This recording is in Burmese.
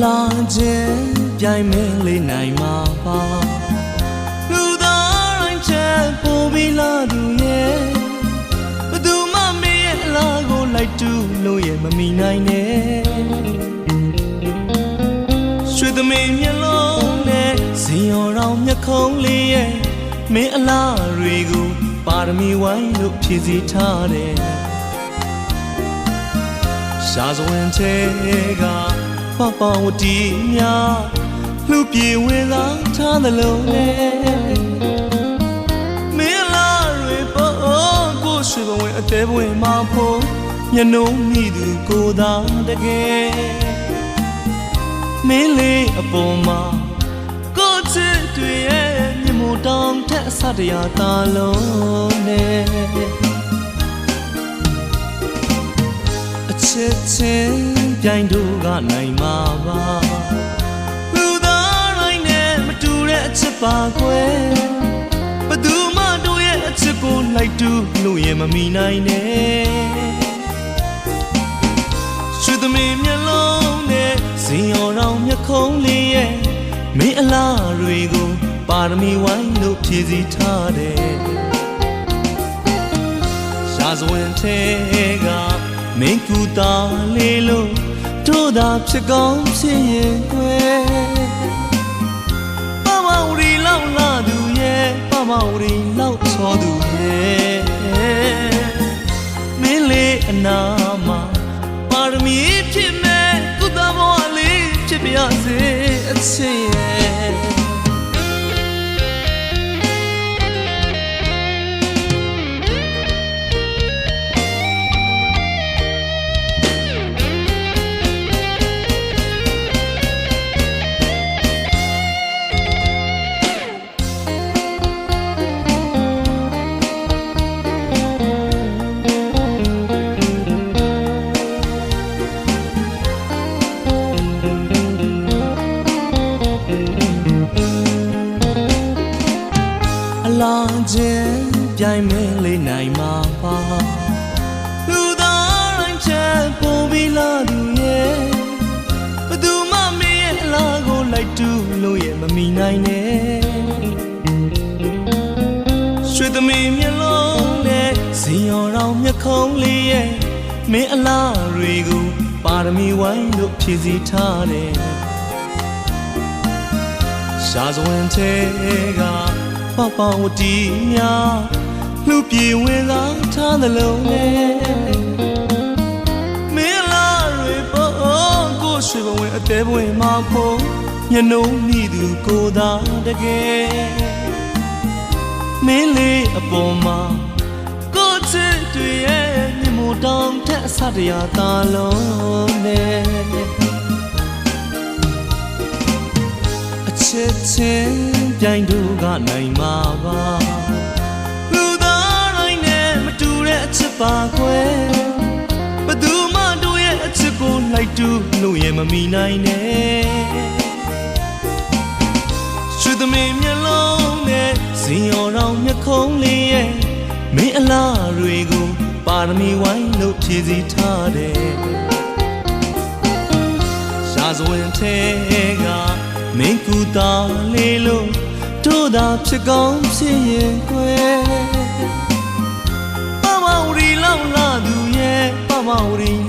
လာခြင်းပြိုင်မဲလေးနိုင်မှာပါလူသားတိုင်းချက်ပို့ပြီးလာသူရဲ့ဘသူမှမင်းရဲ့အလားကိုလိုက်တူလို့ရဲ့မမီနိုင်နဲ့ရွှေသမီးမျက်လုံးနဲ့ဇင်ရော်တော်မျက်ခုံးလေးရဲ့မင်းအလားတွေကိုပါရမီဝိုင်းလို့ဖြည့်စည်းထားတယ်ရှားစွင်ချေကပပဝတီများလူပြေဝင်လာထားသလုံးနဲ့မင်းလာတွေပေါ်ကိုရွှေဘဝင်အသေးပွင့်မှာဖို့ညနှုံးမိသူကိုသာတကယ်မင်းလေးအပေါ်မှာကိုချစ်တွေရဲ့မြမို့တောင်ထက်အစတရားသာလုံးနဲ့အချစ်ချင်းပြိုင်တို့ကနိုင်မှာပါလူသားတိုင်းနဲ့မတူတဲ့အချစ်ပါကွယ်ဘသူမှတို့ရဲ့အချစ်ကိုလိုက်တူလို့ရင်မမီနိုင်နဲ့ရွှေသမီးမျက်လုံးနဲ့ဇင်ရော်တော်မျက်ခုံးလေးရဲ့မင်းအလားတွေကိုပါရမီဝိုင်းလို့ဖြည့်စည်းထားတယ်ရှားစွင်ထဲကမင်းကူတာလေးလို့တို့သာဖြစ်ကောင်းဖြစ်ရင်ကွယ်ပမဝရီလောက်လာသူရဲ့ပမဝရီလောက်ချောသူရဲ့မင်းလေးအနာမှာပါရမီဖြစ်မဲ့ကုသဘဝလေးဖြစ်ပြစေအချစ်ရဲ့လာခြင်းပြိုင်မဲလေးနိုင်မှာပါလူသားတိုင်းချက်ပို့ပြီးလာသူရဲ့ဘသူမှမင်းရဲ့အလားကိုလိုက်တူလို့ရဲ့မမီနိုင်နဲ့ရွှေသမီးမျက်လုံးနဲ့ဇင်ရော်တော်မျက်ခုံးလေးရဲ့မင်းအလားတွေကိုပါရမီဝိုင်းလို့ဖြည့်စည်းထားတယ်ရှားစွင်ချေကပပဝတီများလူပြေဝင်လာထားသလုံးနဲ့မင်းလာတွေပေါ်ကိုရွှေဘဝင်အသေးပွင့်မှာဖို့ညနှုံးမိသူကိုသာတကယ်မင်းလေးအပေါ်မှာကိုချစ်တွေရဲ့မြမို့တောင်ထက်အစတရားသာလုံးနဲ့ချစ်ချင်းပြိုင်တို့ကနိုင်မှာပါလူသားတိုင်းနဲ့မတူတဲ့အချစ်ပါကွယ်ဘသူမှတို့ရဲ့အချစ်ကိုလိုက်တူလို့ရင်မမီနိုင်နဲ့ရွှေသမီးမျက်လုံးနဲ့ဇင်ရော်တော်မျက်ခုံးလေးရဲ့မင်းအလားတွေကိုပါရမီဝိုင်းလို့ဖြည့်စည်းထားတယ်ရှားစွင်ထဲကမင်းကူတာလေးလို့တို့သာဖြစ်ကောင်းဖြစ်ရင်ကွယ်ပမဝရီလောက်လာသူရဲ့ပမဝရီ